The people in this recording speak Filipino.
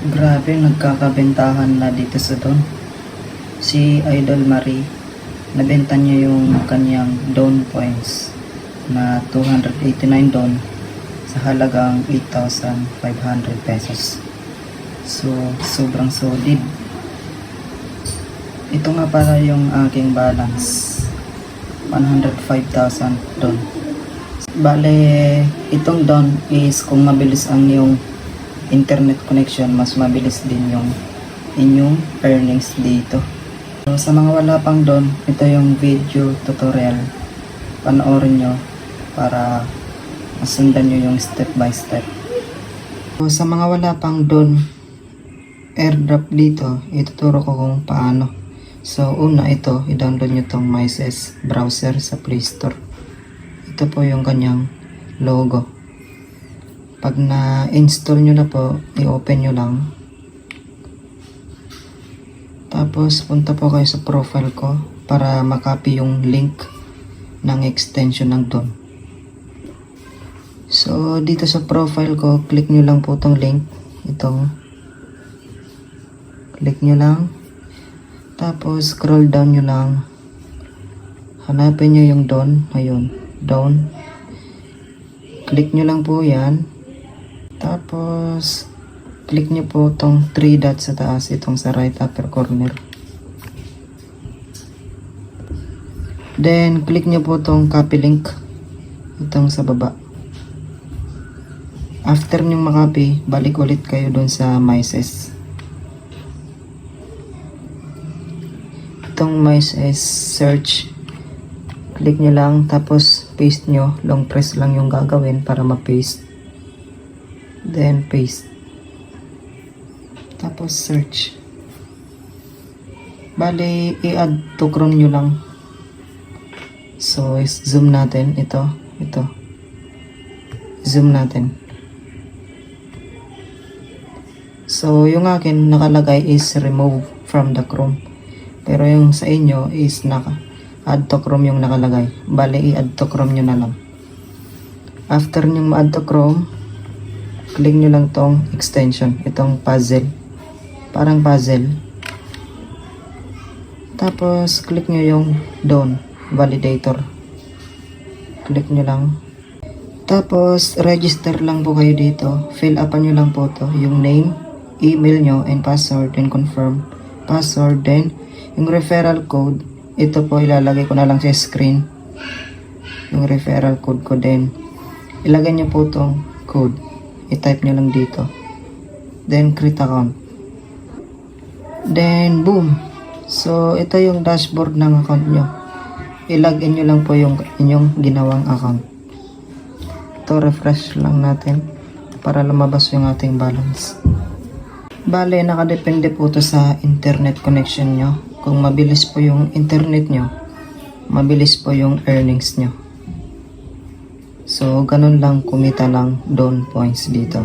Grabe, nagkakabentahan na dito sa Don. Si Idol Marie, nabenta niya yung kanyang Don points na 289 Don sa halagang 8,500 pesos. So, sobrang solid. Ito nga para yung aking balance. 105,000 Don. Bale, itong Don is kung mabilis ang yung internet connection, mas mabilis din yung inyong earnings dito. So, sa mga wala pang Don, ito yung video tutorial. Panoorin nyo para masundan nyo yung step by step. So, sa mga wala pang Don airdrop dito, ituturo ko kung paano. So, una ito, i-download nyo tong MySES browser sa Play Store. Ito po yung kanyang logo. Pag na-install nyo na po, i-open nyo lang. Tapos, punta po kayo sa profile ko para makopy yung link ng extension ng Don. So, dito sa profile ko, click nyo lang po itong link. Click nyo lang. Tapos, scroll down nyo lang. Hanapin nyo yung Don. Ayun, Don. Click nyo lang po yan. Tapos, click nyo po itong 3 dots sa taas, itong sa right upper corner. Then, click nyo po itong copy link, itong sa baba. After nyo makopy, balik ulit kayo dun sa MySES. Itong MySES search, click nyo lang, tapos paste nyo, long press lang yung gagawin para ma-paste. Then paste. Tapos search. Bale, i-add to Chrome nyo lang. So, zoom natin. Ito. Zoom natin. So, yung akin nakalagay is remove from the Chrome. Pero yung sa inyo is add to Chrome yung nakalagay. Bale, i-add to Chrome nyo na lang. After nyo ma-add to Chrome, click nyo lang tong extension, itong puzzle, parang puzzle. Tapos click nyo yung Don validator, click nyo lang. Tapos register lang po kayo dito, fill upan nyo lang po to, yung name, email nyo, and password, and confirm password. Then yung referral code, ito po ilalagay ko na lang sa screen, yung referral code ko. Then ilagay nyo po tong code, i-type nyo lang dito, then create account, then boom. So ito yung dashboard ng account nyo, i-login nyo lang po yung inyong ginawang account. Ito, refresh lang natin para lumabas yung ating balance. Bale, nakadepende po to sa internet connection nyo. Kung mabilis po yung internet nyo, mabilis po yung earnings nyo. So, ganun lang kumita lang Don points dito.